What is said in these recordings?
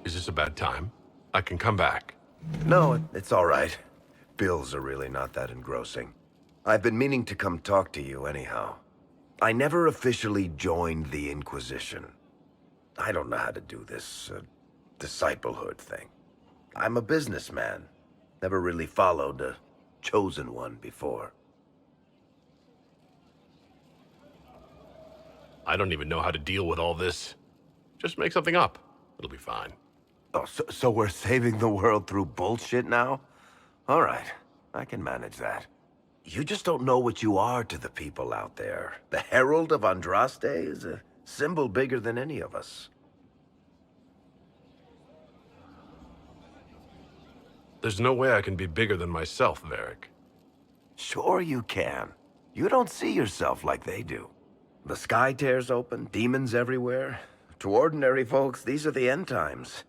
Is this a bad time? I can come back. No, it's all right. Bills are really not that engrossing. I've been meaning to come talk to you anyhow. I never officially joined the Inquisition. I don't know how to do this, disciplehood thing. I'm a businessman. Never really followed a chosen one before. I don't even know how to deal with all this. Just make something up. It'll be fine. Oh, so we're saving the world through bullshit now? All right, I can manage that. You just don't know what you are to the people out there. The Herald of Andraste is a symbol bigger than any of us. There's no way I can be bigger than myself, Varric. Sure you can. You don't see yourself like they do. The sky tears open, demons everywhere. To ordinary folks, these are the end times.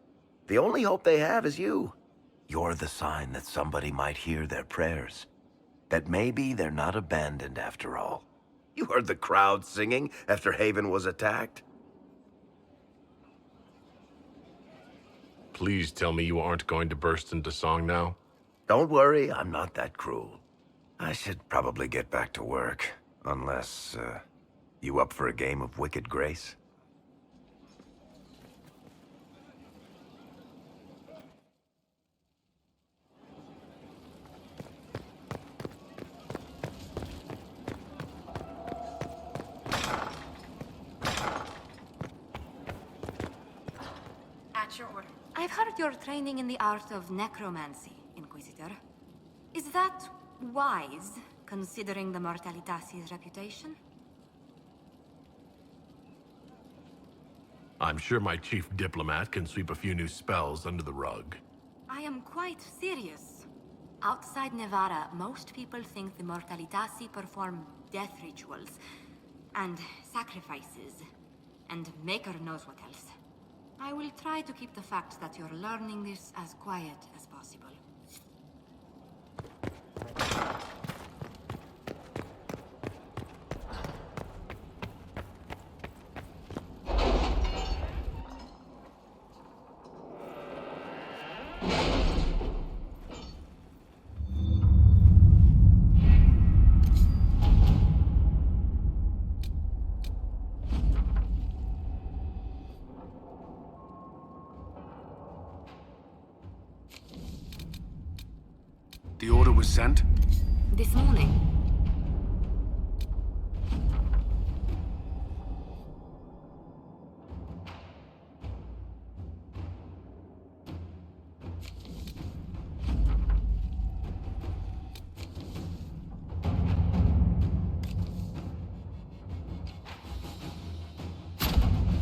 The only hope they have is you. You're the sign that somebody might hear their prayers. That maybe they're not abandoned after all. You heard the crowd singing after Haven was attacked? Please tell me you aren't going to burst into song now. Don't worry, I'm not that cruel. I should probably get back to work. Unless, you up for a game of Wicked Grace? At your order. I've heard you're training in the art of necromancy, Inquisitor. Is that wise, considering the Mortalitasi's reputation? I'm sure my chief diplomat can sweep a few new spells under the rug. I am quite serious. Outside Nevada, most people think the Mortalitasi perform death rituals, and sacrifices, and Maker knows what else. I will try to keep the fact that you're learning this as quiet as possible. The order was sent? This morning,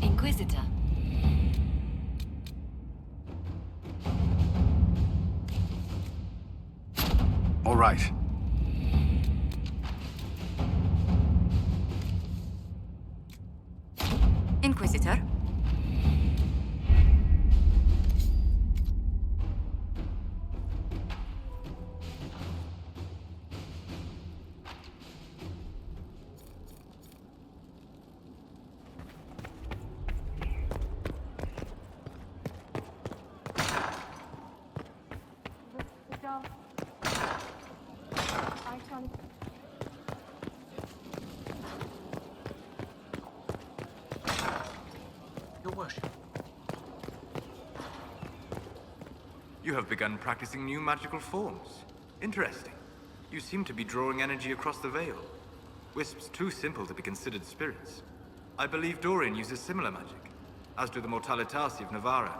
Inquisitor. All right. Inquisitor? Your worship. You have begun practicing new magical forms. Interesting. You seem to be drawing energy across the veil. Wisps too simple to be considered spirits. I believe Dorian uses similar magic, as do the Mortalitasi of Navarra.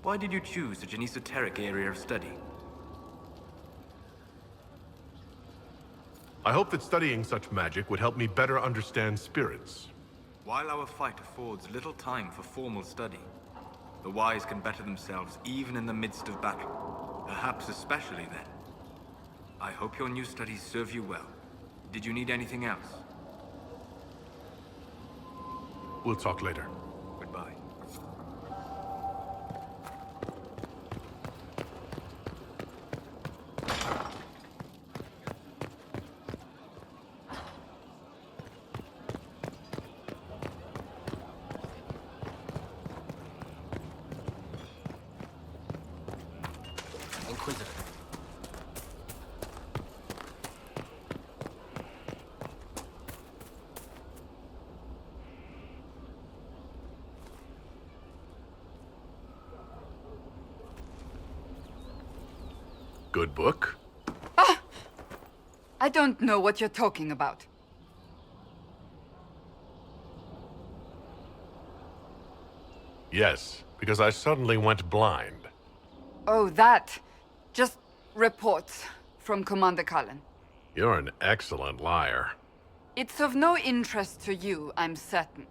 Why did you choose such an esoteric area of study? I hope that studying such magic would help me better understand spirits. While our fight affords little time for formal study, the wise can better themselves even in the midst of battle. Perhaps especially then. I hope your new studies serve you well. Did you need anything else? We'll talk later. Goodbye. Inquisitor. Good book? I don't know what you're talking about. Yes, because I suddenly went blind. Oh, that. Just reports from Commander Cullen. You're an excellent liar. It's of no interest to you, I'm certain.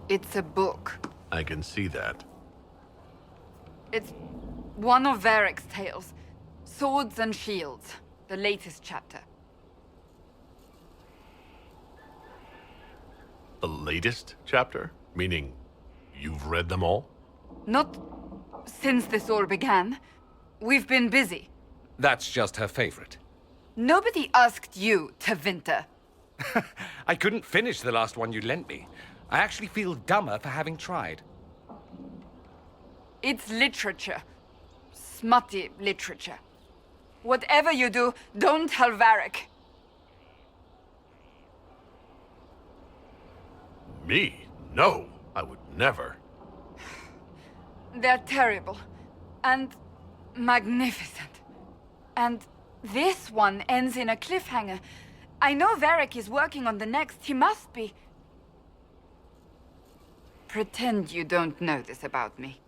It's a book. I can see that. It's one of Varric's tales. Swords and Shields, the latest chapter. The latest chapter? Meaning, you've read them all? Not since this all began. We've been busy. That's just her favorite. Nobody asked you to winter. I couldn't finish the last one you lent me. I actually feel dumber for having tried. It's literature. Smutty literature. Whatever you do, don't tell Varric. Me? No, I would never. They're terrible. And magnificent. And this one ends in a cliffhanger. I know Varric is working on the next. He must be. Pretend you don't know this about me.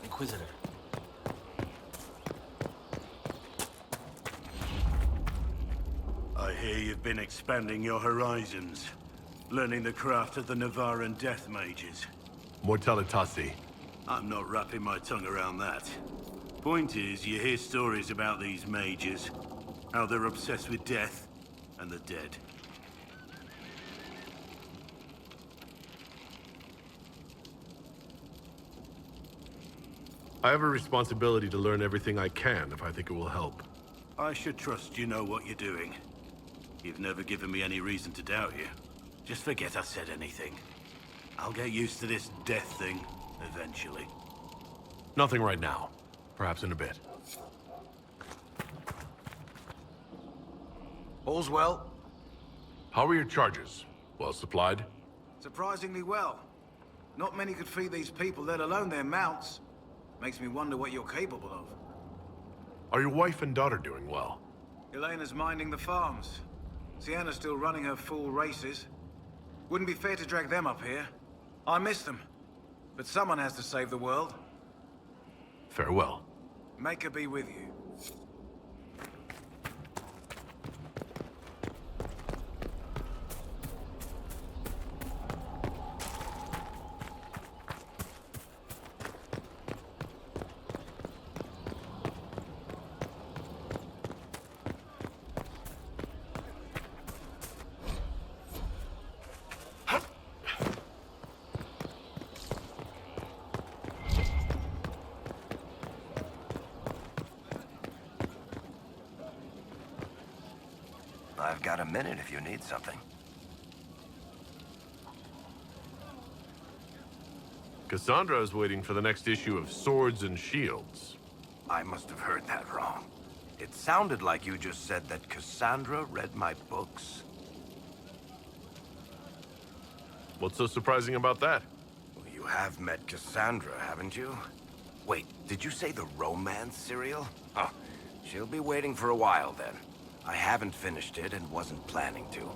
Inquisitor. I hear you've been expanding your horizons, learning the craft of the Navaran death mages. Mortalitasi. I'm not wrapping my tongue around that. Point is, you hear stories about these mages, how they're obsessed with death and the dead. I have a responsibility to learn everything I can if I think it will help. I should trust you know what you're doing. You've never given me any reason to doubt you. Just forget I said anything. I'll get used to this death thing, eventually. Nothing right now. Perhaps in a bit. All's well? How are your charges? Well supplied? Surprisingly well. Not many could feed these people, let alone their mounts. Makes me wonder what you're capable of. Are your wife and daughter doing well? Elena's minding the farms. Sienna's still running her full races. Wouldn't be fair to drag them up here. I miss them. But someone has to save the world. Farewell. Make her be with you. I've got a minute if you need something. Cassandra's waiting for the next issue of Swords and Shields. I must have heard that wrong. It sounded like you just said that Cassandra read my books. What's so surprising about that? Well, you have met Cassandra, haven't you? Wait, did you say the romance serial? Huh. She'll be waiting for a while then. I haven't finished it and wasn't planning to.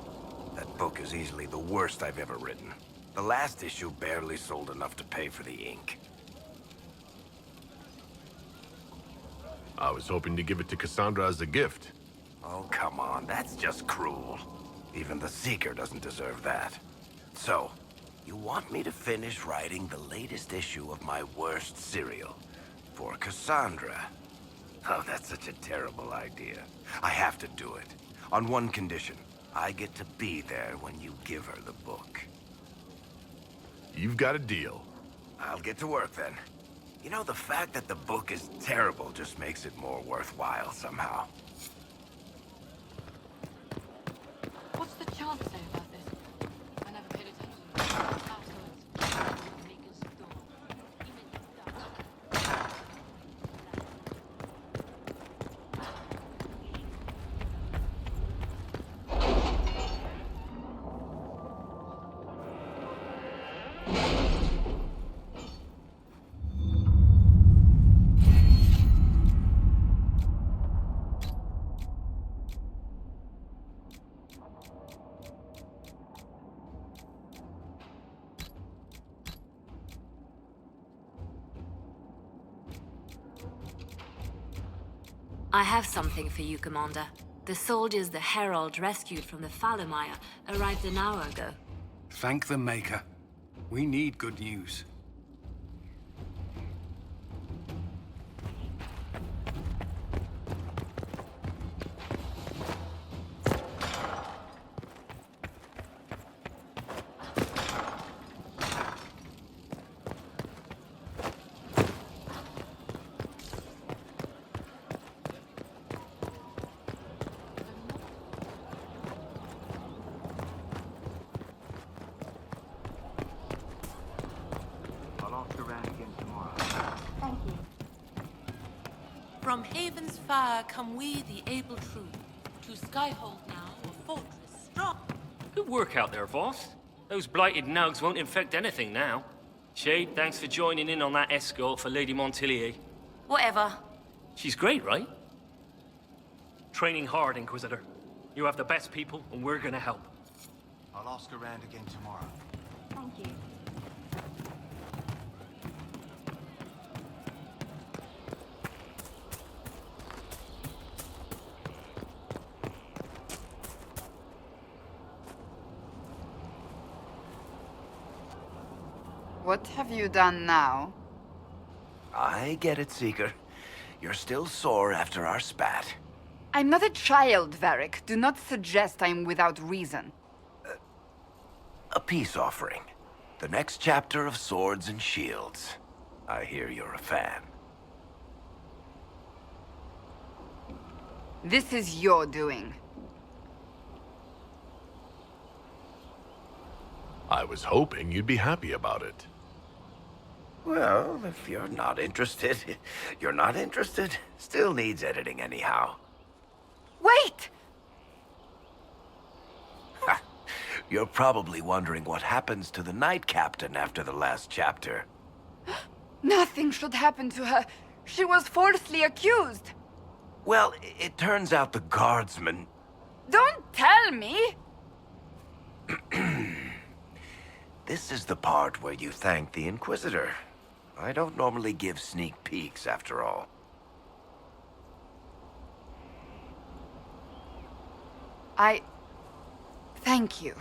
That book is easily the worst I've ever written. The last issue barely sold enough to pay for the ink. I was hoping to give it to Cassandra as a gift. Oh, come on, that's just cruel. Even the Seeker doesn't deserve that. So, you want me to finish writing the latest issue of my worst serial for Cassandra? Oh, that's such a terrible idea. I have to do it. On one condition. I get to be there when you give her the book. You've got a deal. I'll get to work then. You know, the fact that the book is terrible just makes it more worthwhile somehow. What's the chance say about this? I never paid attention. Afterwards, Maker's door. He meant to die. I have something for you, Commander. The soldiers the Herald rescued from the Fallermire arrived an hour ago. Thank the Maker. We need good news. From Haven's fire come we, the able true, to Skyhold now, a fortress strong. Good work out there, boss. Those blighted nugs won't infect anything now. Shade, thanks for joining in on that escort for Lady Montilier. Whatever. She's great, right? Training hard, Inquisitor. You have the best people, and we're gonna help. I'll ask around again tomorrow. Thank you. What have you done now? I get it, Seeker. You're still sore after our spat. I'm not a child, Varric. Do not suggest I'm without reason. A peace offering. The next chapter of Swords and Shields. I hear you're a fan. This is your doing. I was hoping you'd be happy about it. Well, if you're not interested, you're not interested. Still needs editing anyhow. Wait! Ha! You're probably wondering what happens to the Knight Captain after the last chapter. Nothing should happen to her. She was falsely accused. Well, it turns out the guardsman... Don't tell me! This is the part where you thank the Inquisitor. I don't normally give sneak peeks, after all. Thank you.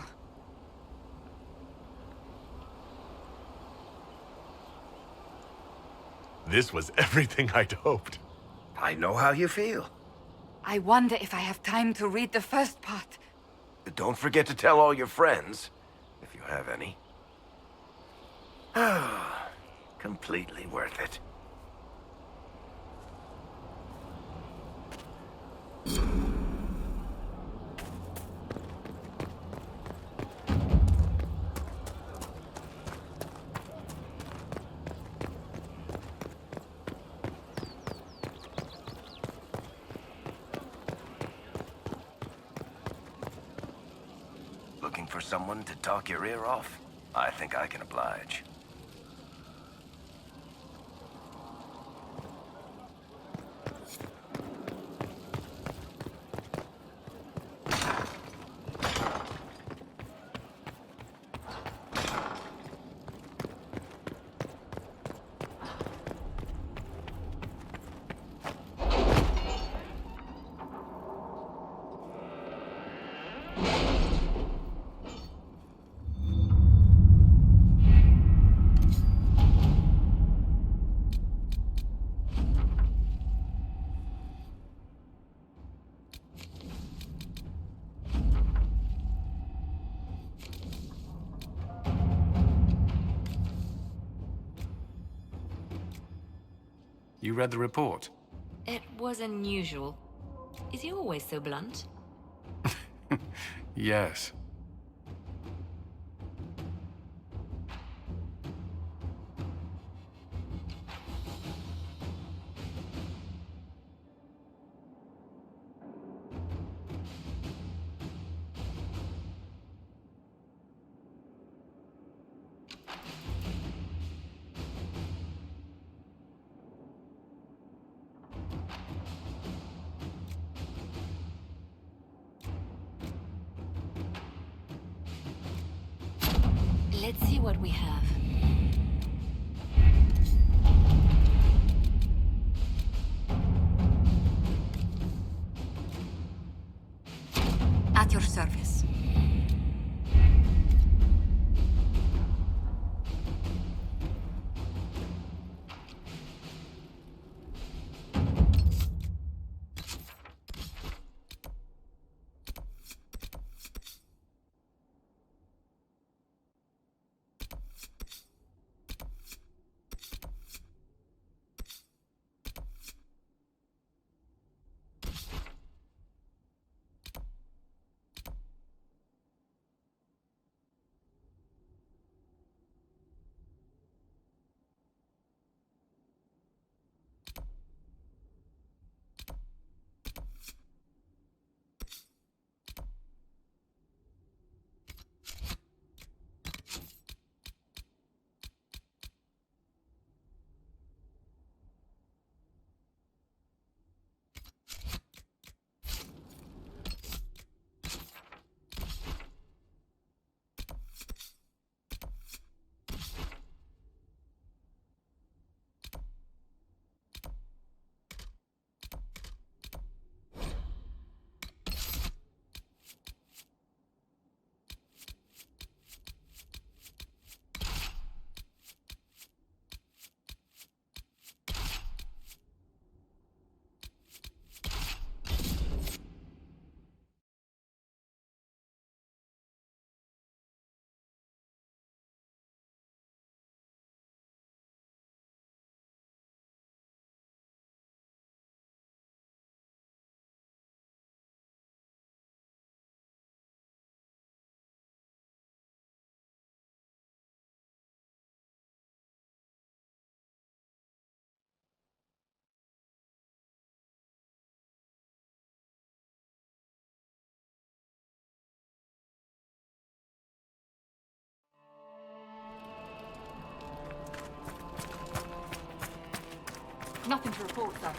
This was everything I'd hoped. I know how you feel. I wonder if I have time to read the first part. Don't forget to tell all your friends, if you have any. Completely worth it. for someone to talk your ear off? I think I can oblige. You read the report? It was unusual. Is he always so blunt? Yes. Let's see what we have. At your service. Nothing to report, sir.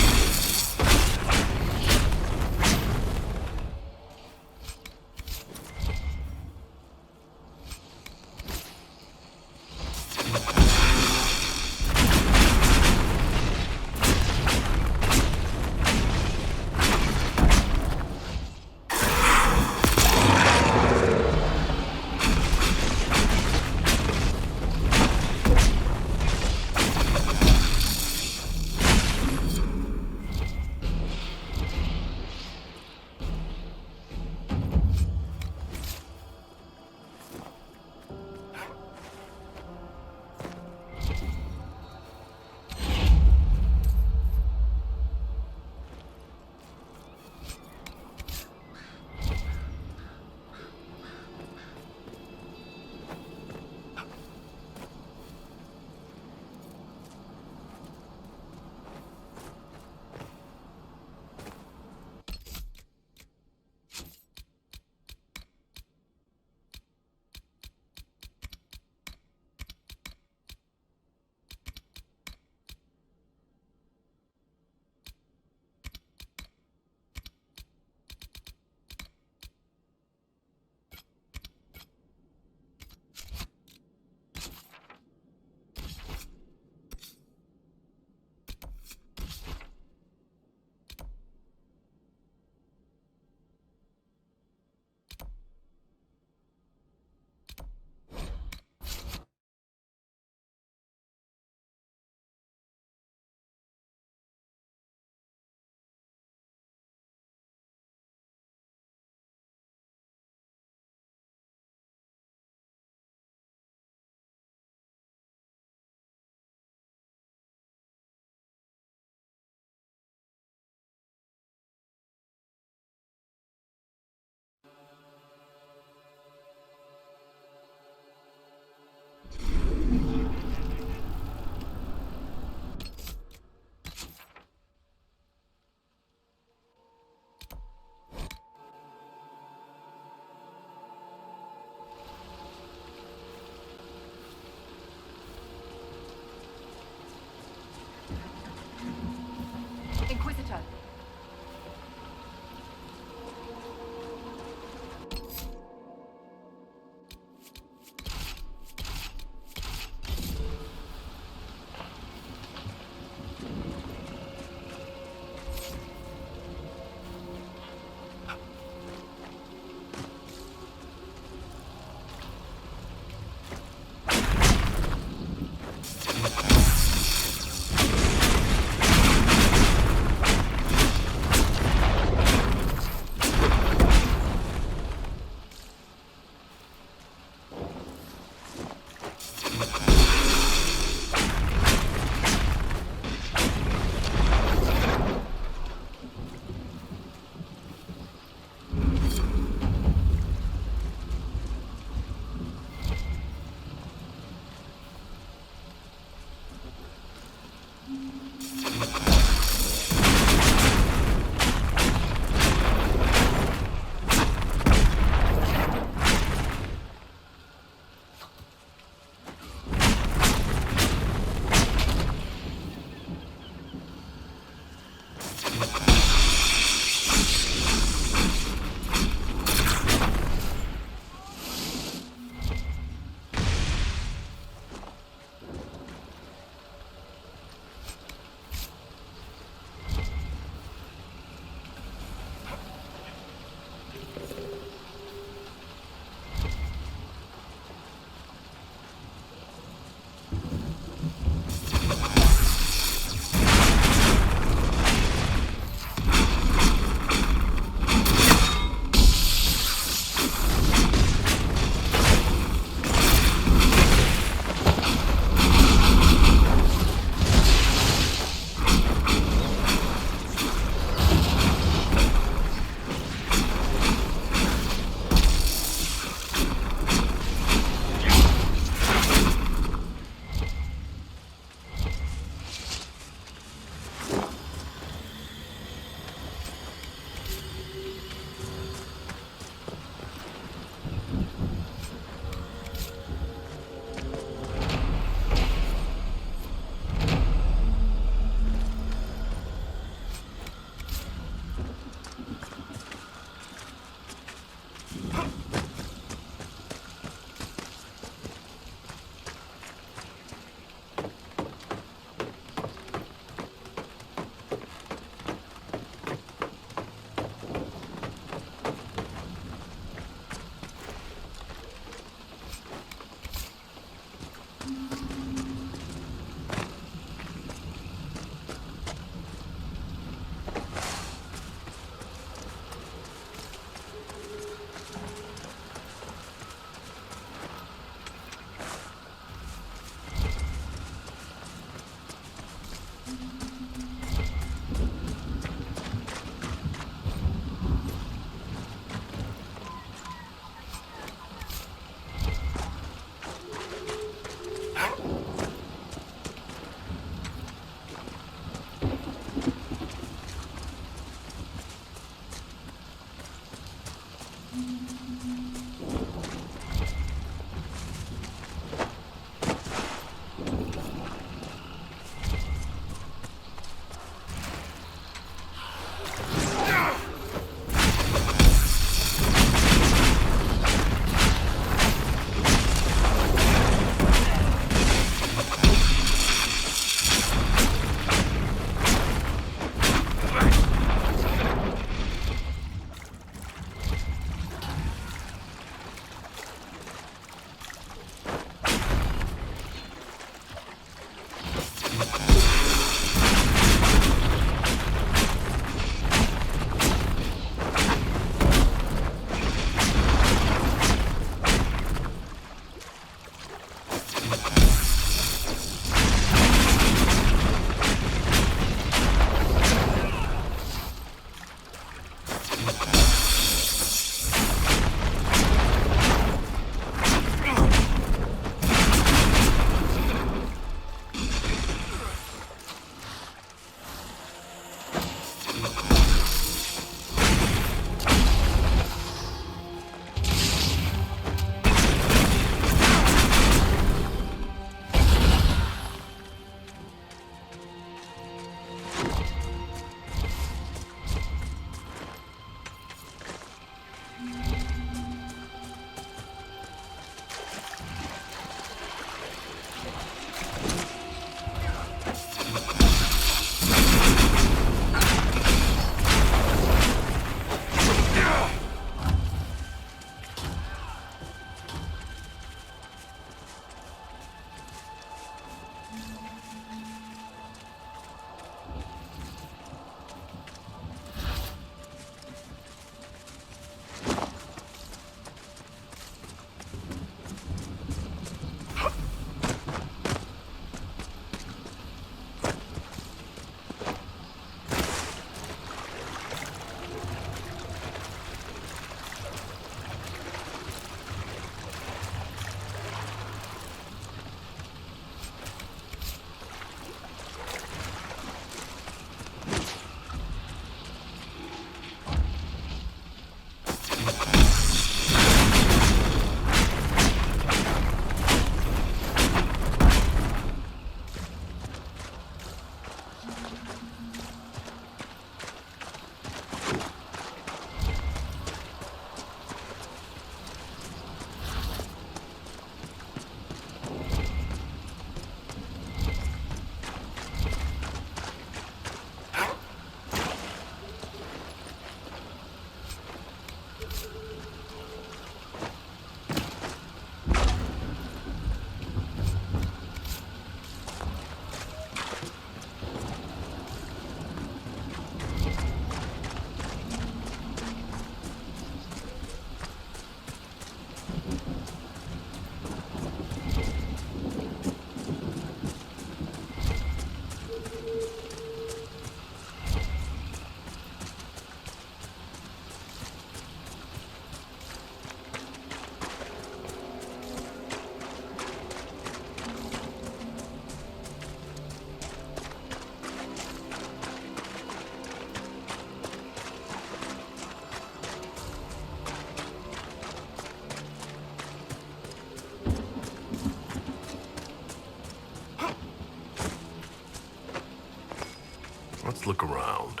Let's look around.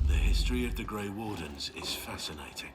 The history of the Grey Wardens is fascinating.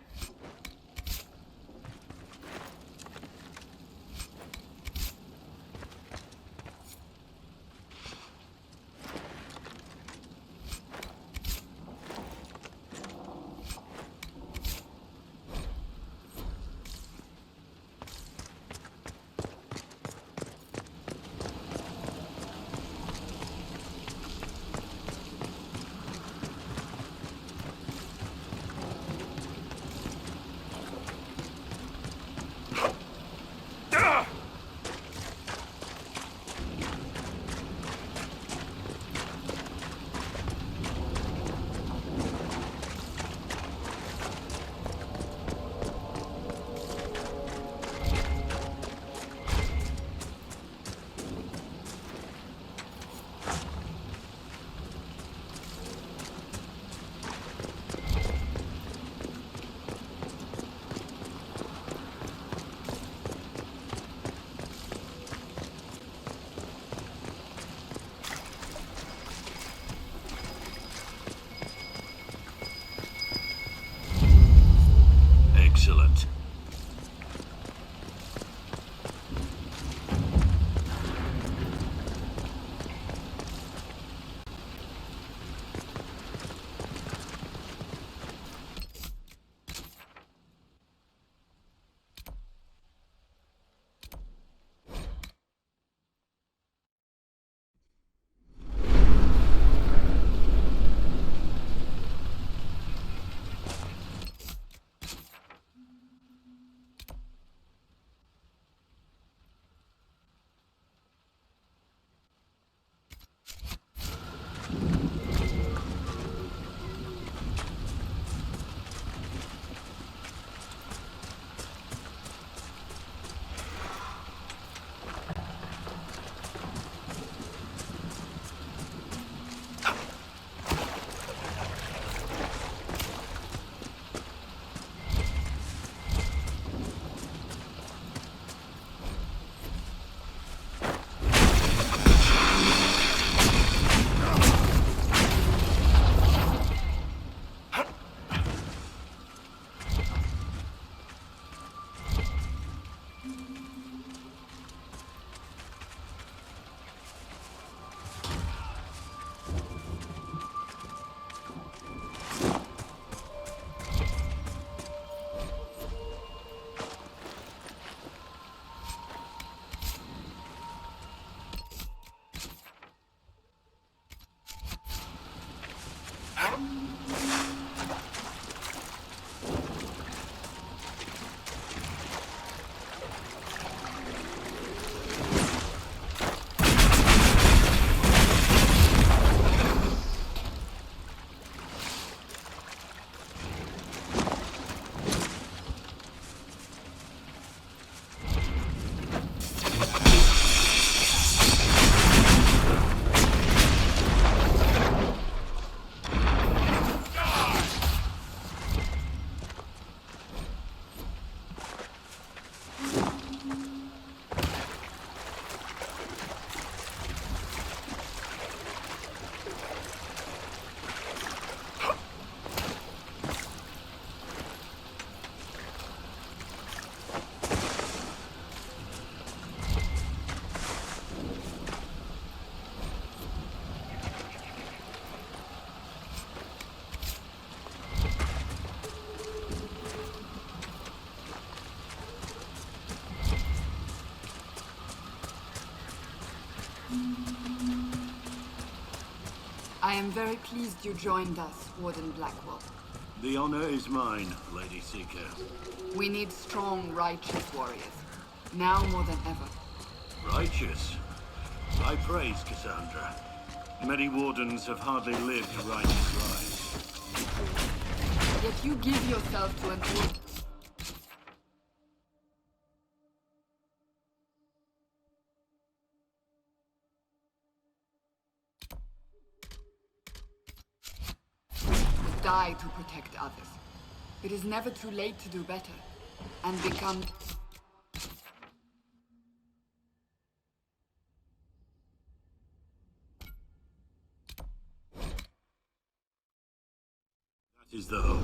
I am very pleased you joined us, Warden Blackwell. The honor is mine, Lady Seeker. We need strong, righteous warriors. Now more than ever. Righteous? I praise Cassandra. Many wardens have hardly lived righteous lives. Yet you give yourself to an order. Die to protect others. It is never too late to do better and become... That is the hope.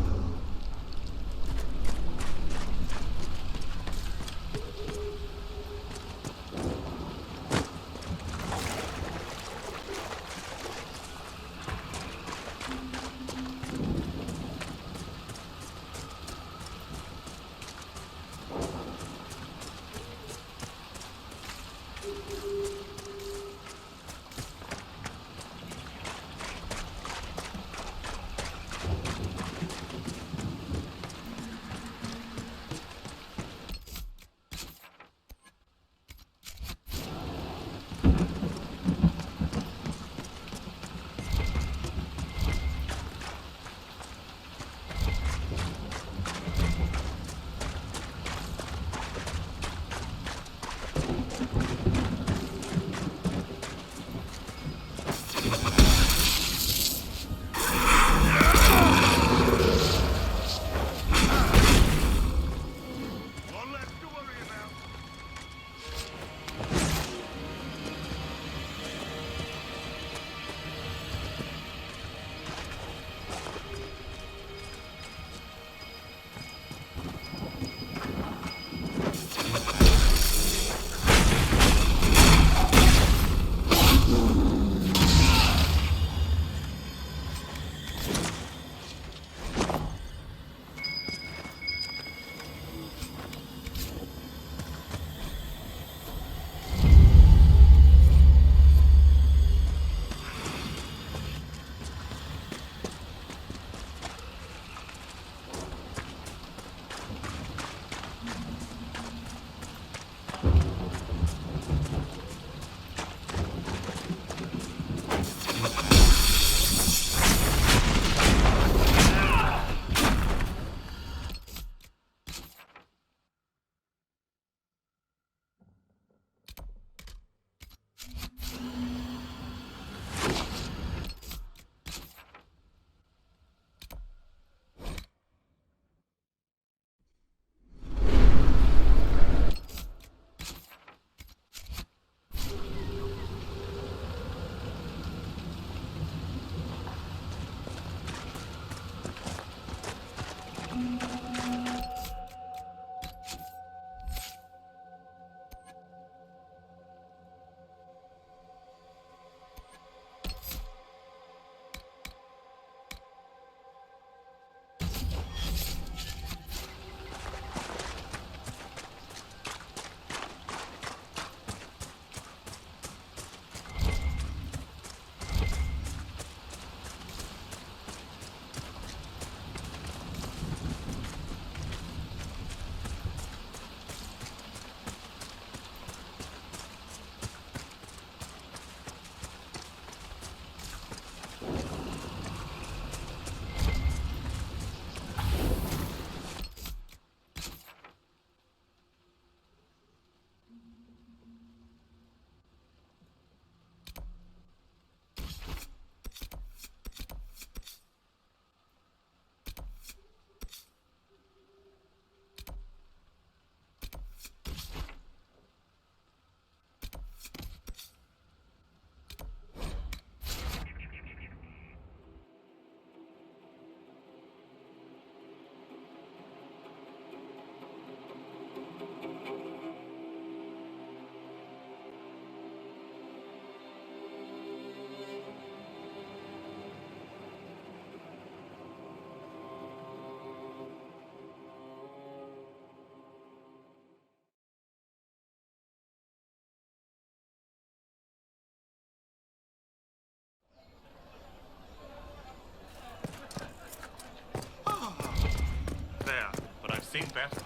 there, but I've seen better.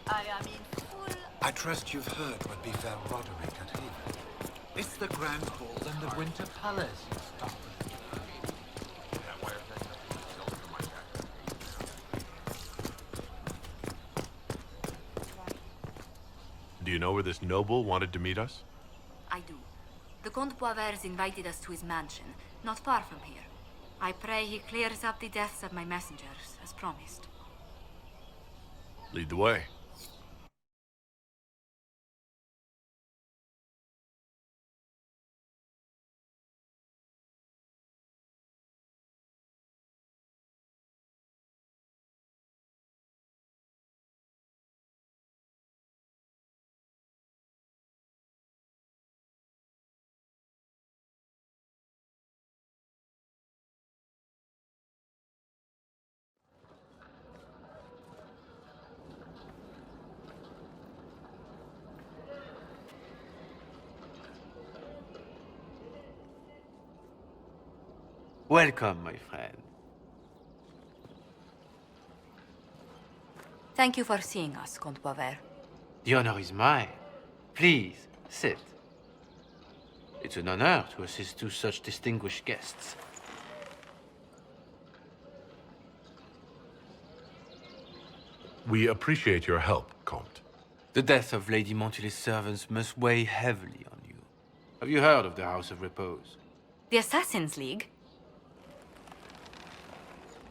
I am in full... I trust you've heard what befell Roderick at Haven. It's the Grand Ball and the Winter Palace, you stop. Do you know where this noble wanted to meet us? I do. The Comte Boisvert invited us to his mansion, not far from here. I pray he clears up the deaths of my messengers, as promised. Lead the way. Welcome, my friend. Thank you for seeing us, Comte Boisvert. The honor is mine. Please, sit. It's an honor to assist two such distinguished guests. We appreciate your help, Comte. The death of Lady Montily's servants must weigh heavily on you. Have you heard of the House of Repose? The Assassin's League?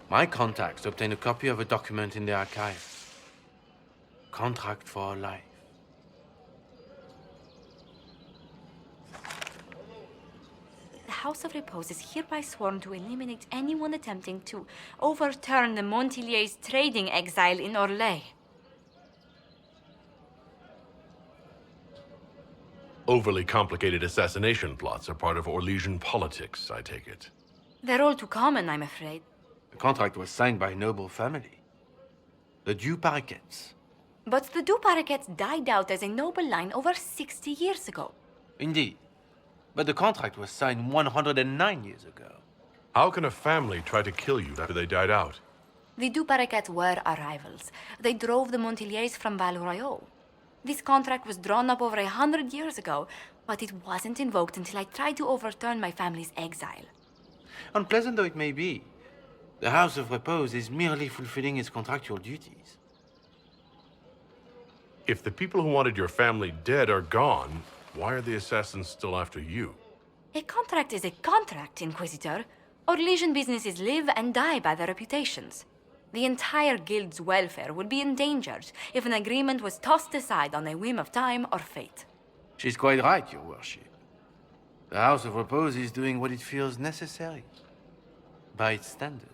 My contacts obtained a copy of a document in the archives. Contract for life. The House of Repose is hereby sworn to eliminate anyone attempting to overturn the Montily's trading exile in Orlais. Overly complicated assassination plots are part of Orlesian politics, I take it. They're all too common, I'm afraid. The contract was signed by a noble family. The Du Paraquets. But the Du Paraquets died out as a noble line over 60 years ago. Indeed. But the contract was signed 109 years ago. How can a family try to kill you after they died out? The Du Paraquets were our rivals. They drove the Montiliers from Val Royal. This contract was drawn up over 100 years ago, but it wasn't invoked until I tried to overturn my family's exile. Unpleasant though it may be, the House of Repose is merely fulfilling its contractual duties. If the people who wanted your family dead are gone, why are the assassins still after you? A contract is a contract, Inquisitor. Orlesian businesses live and die by their reputations. The entire guild's welfare would be endangered if an agreement was tossed aside on a whim of time or fate. She's quite right, Your Worship. The House of Repose is doing what it feels necessary, by its standards.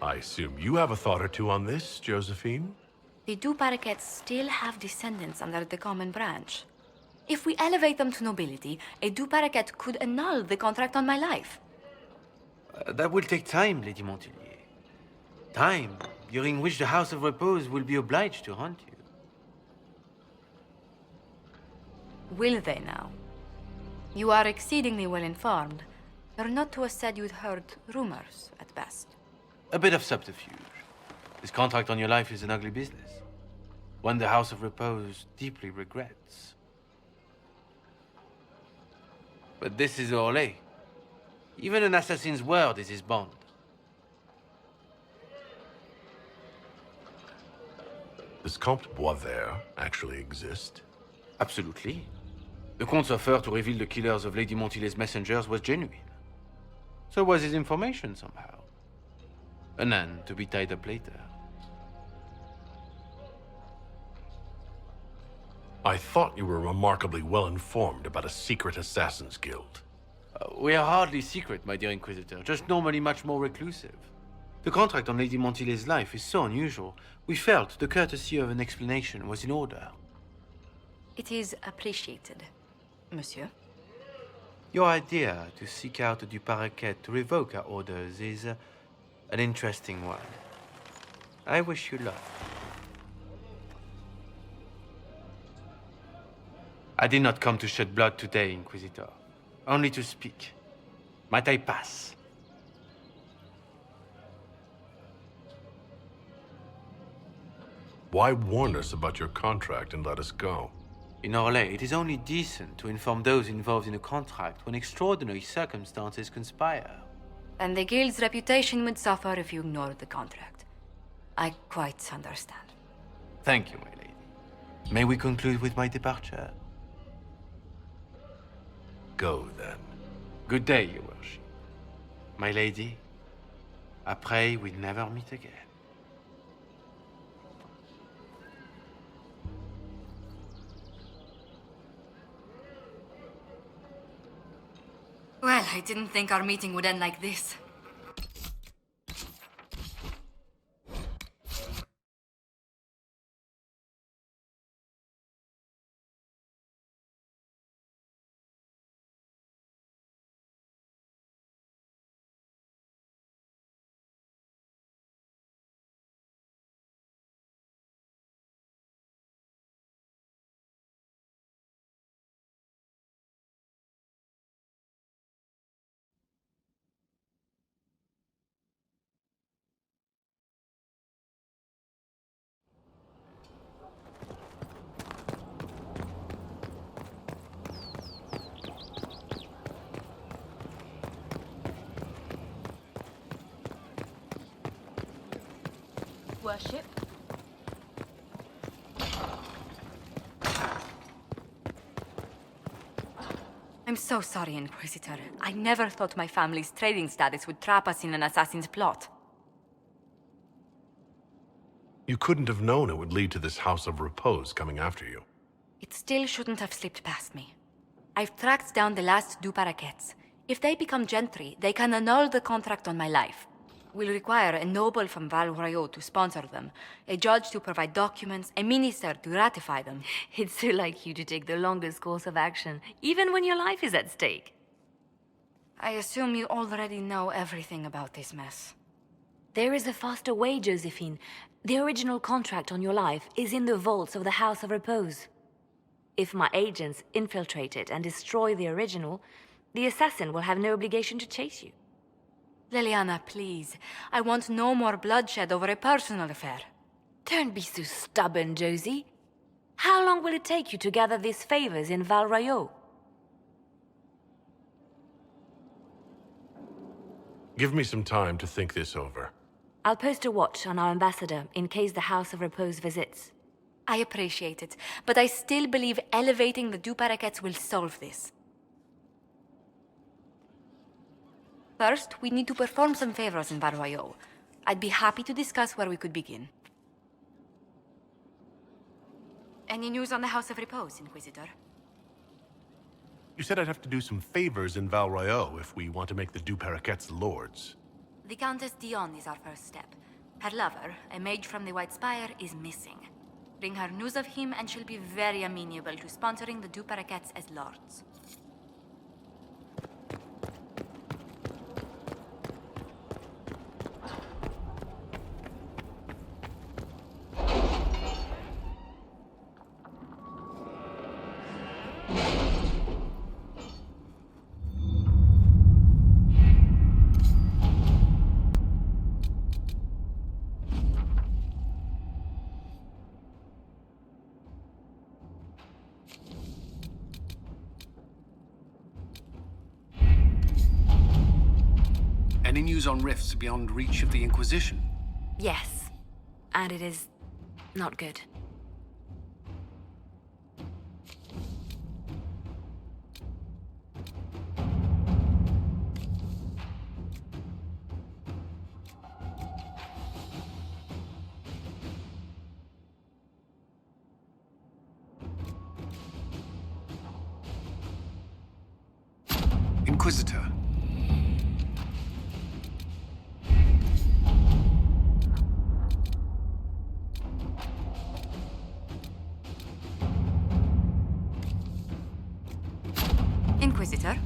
I assume you have a thought or two on this, Josephine? The Du Paraquets still have descendants under the common branch. If we elevate them to nobility, a Du Paraquet could annul the contract on my life. That will take time, Lady Montilier. Time during which the House of Repose will be obliged to hunt you. Will they now? You are exceedingly well informed. You're not to have said you'd heard rumors, at best. A bit of subterfuge. This contract on your life is an ugly business. One the House of Repose deeply regrets. But this is Orlais. Even an assassin's word is his bond. Does Comte Boisvert actually exist? Absolutely. The Comte's offer to reveal the killers of Lady Montily's messengers was genuine. So was his information somehow. An end to be tied up later. I thought you were remarkably well informed about a secret assassins guild. We are hardly secret, my dear Inquisitor, just normally much more reclusive. The contract on Lady Montily's life is so unusual, we felt the courtesy of an explanation was in order. It is appreciated, monsieur. Your idea to seek out the Du Paraquet to revoke our orders is an interesting one. I wish you luck. I did not come to shed blood today, Inquisitor. Only to speak. Might I pass? Why warn us about your contract and let us go? In Orlais, it is only decent to inform those involved in a contract when extraordinary circumstances conspire. And the guild's reputation would suffer if you ignored the contract. I quite understand. Thank you, my lady. May we conclude with my departure? Go, then. Good day, your worship. My lady, I pray we never meet again. Well, I didn't think our meeting would end like this. Worship? I'm so sorry, Inquisitor. I never thought my family's trading status would trap us in an assassin's plot. You couldn't have known it would lead to this House of Repose coming after you. It still shouldn't have slipped past me. I've tracked down the last two paraquets. If they become gentry, they can annul the contract on my life. We'll require a noble from Val Royaux to sponsor them, a judge to provide documents, a minister to ratify them. It's so like you to take the longest course of action, even when your life is at stake. I assume you already know everything about this mess. There is a faster way, Josephine. The original contract on your life is in the vaults of the House of Repose. If my agents infiltrate it and destroy the original, the assassin will have no obligation to chase you. Liliana, please. I want no more bloodshed over a personal affair. Don't be so stubborn, Josie. How long will it take you to gather these favors in Val Royaux? Give me some time to think this over. I'll post a watch on our ambassador in case the House of Repose visits. I appreciate it, but I still believe elevating the deux paraquets will solve this. First, we need to perform some favors in Val Royaux. I'd be happy to discuss where we could begin. Any news on the House of Repose, Inquisitor? You said I'd have to do some favors in Val Royaux if we want to make the deux paraquets lords. The Countess Dion is our first step. Her lover, a mage from the White Spire, is missing. Bring her news of him and she'll be very amenable to sponsoring the deux paraquets as lords. Any news on rifts beyond reach of the Inquisition? Yes. And it is not good. Inquisitor. Inquisitor?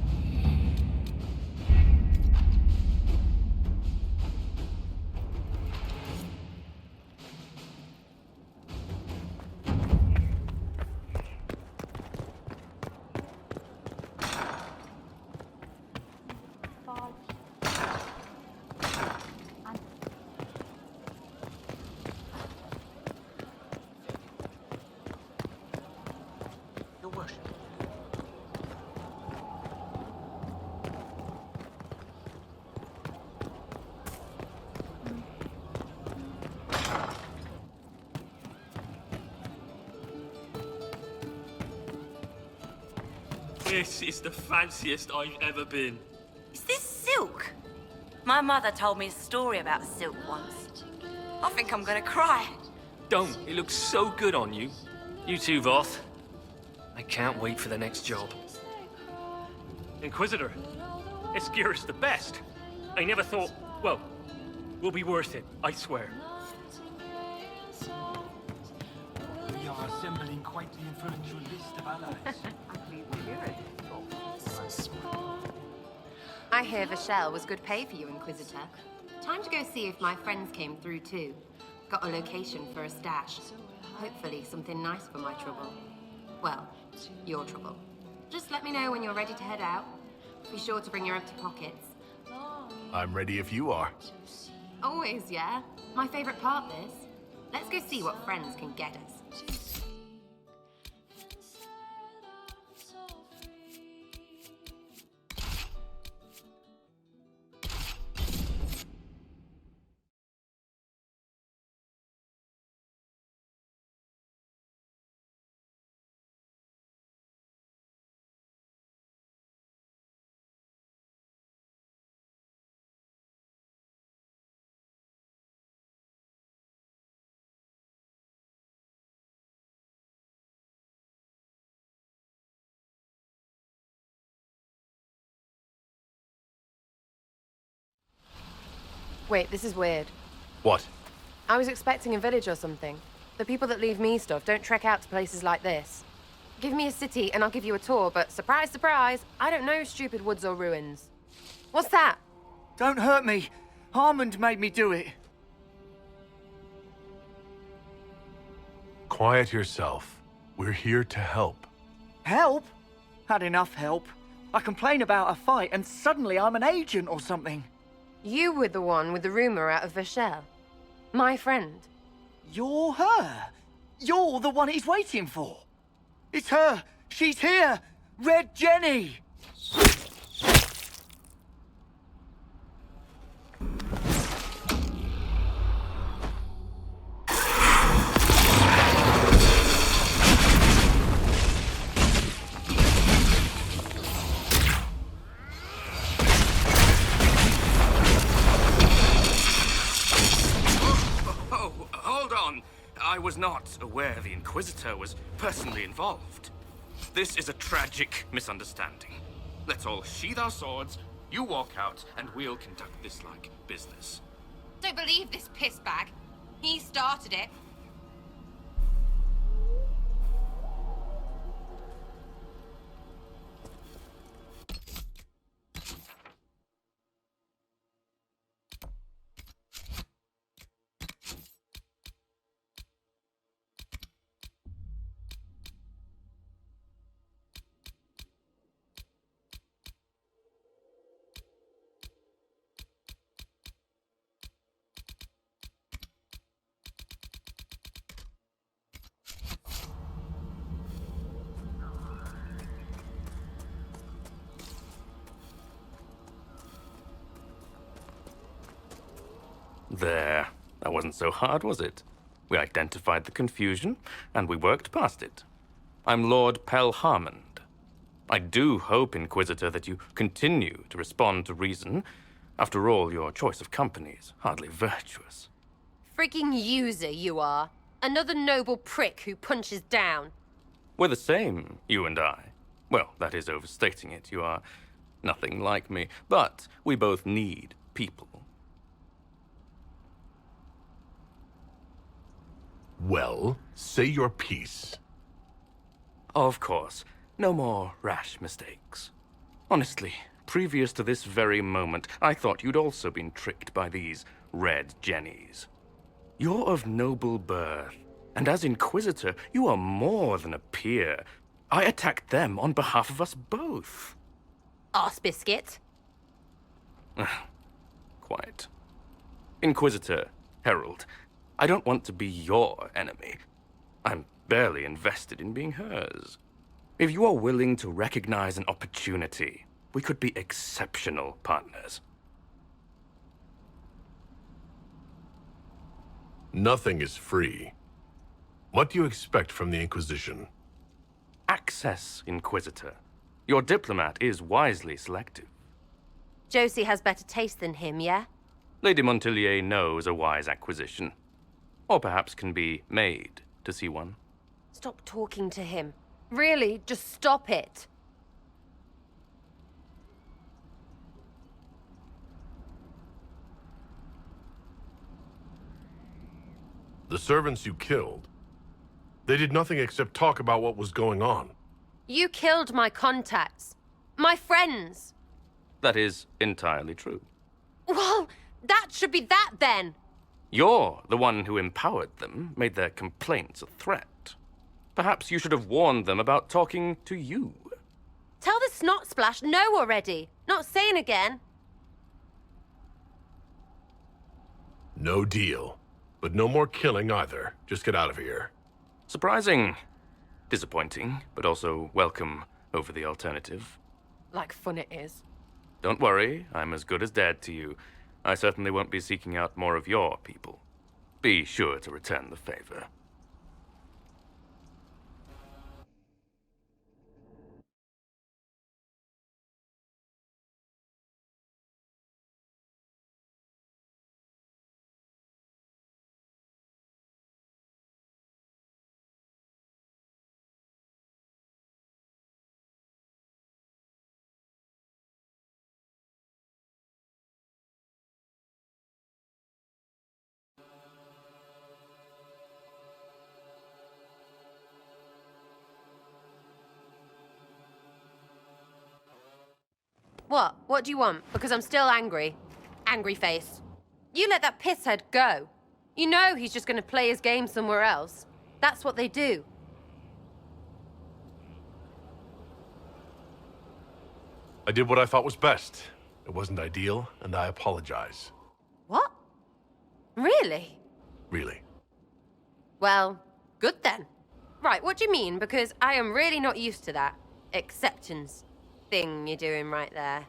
This is the fanciest I've ever been. Is this silk? My mother told me a story about silk once. I think I'm gonna cry. Don't. It looks so good on you. You too, Voth. I can't wait for the next job. Inquisitor, this gear is the best. I never thought, well, will be worth it, I swear. We are assembling quite the influential list of allies. I hear Vashel was good pay for you, Inquisitor. Time to go see if my friends came through too. Got a location for a stash. Hopefully something nice for my trouble. Well, your trouble. Just let me know when you're ready to head out. Be sure to bring your empty pockets. I'm ready if you are. Always, yeah. My favorite part, this. Let's go see what friends can get us. Wait, this is weird. What? I was expecting a village or something. The people that leave me stuff don't trek out to places like this. Give me a city and I'll give you a tour, but surprise, surprise, I don't know stupid woods or ruins. What's that? Don't hurt me. Harmond made me do it. Quiet yourself. We're here to help. Help? Had enough help. I complain about a fight and suddenly I'm an agent or something. You were the one with the rumor out of Vashel. My friend. You're her. You're the one he's waiting for. It's her. She's here. Red Jenny. I was not aware the Inquisitor was personally involved. This is a tragic misunderstanding. Let's all sheath our swords, you walk out, and we'll conduct this like business. Don't believe this piss bag. He started it. There. That wasn't so hard, was it? We identified the confusion, and we worked past it. I'm Lord Pel Harmond. I do hope, Inquisitor, that you continue to respond to reason. After all, your choice of company is hardly virtuous. Freaking user, you are. Another noble prick who punches down. We're the same, you and I. Well, that is overstating it. You are nothing like me. But we both need people. Well, say your piece. Of course. No more rash mistakes. Honestly, previous to this very moment, I thought you'd also been tricked by these red Jennies. You're of noble birth, and as Inquisitor, you are more than a peer. I attacked them on behalf of us both. Arse biscuit. Quite. Inquisitor, Herald, I don't want to be your enemy. I'm barely invested in being hers. If you are willing to recognize an opportunity, we could be exceptional partners. Nothing is free. What do you expect from the Inquisition? Access, Inquisitor. Your diplomat is wisely selective. Josie has better taste than him, yeah? Lady Montilier knows a wise acquisition. Or perhaps can be made to see one. Stop talking to him. Really, just stop it. The servants you killed, they did nothing except talk about what was going on. You killed my contacts. My friends. That is entirely true. Well, that should be that then. You're the one who empowered them, made their complaints a threat. Perhaps you should have warned them about talking to you. Tell the snot splash no already. Not saying again. No deal. But no more killing either. Just get out of here. Surprising. Disappointing, but also welcome over the alternative. Like fun it is. Don't worry, I'm as good as dead to you. I certainly won't be seeking out more of your people. Be sure to return the favor. What? What do you want? Because I'm still angry. Angry face. You let that pisshead go. You know he's just gonna play his game somewhere else. That's what they do. I did what I thought was best. It wasn't ideal, and I apologize. What? Really? Really. Well, good then. Right, what do you mean? Because I am really not used to that acceptance thing you're doing right there.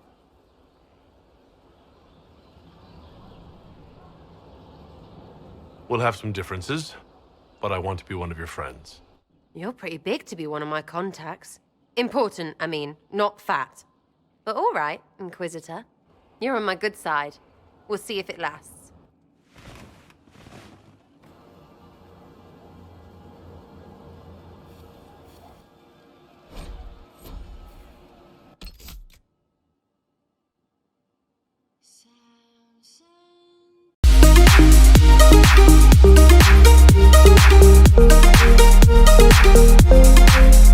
We'll have some differences, but I want to be one of your friends. You're pretty big to be one of my contacts. Important, I mean, not fat. But all right, Inquisitor. You're on my good side. We'll see if it lasts.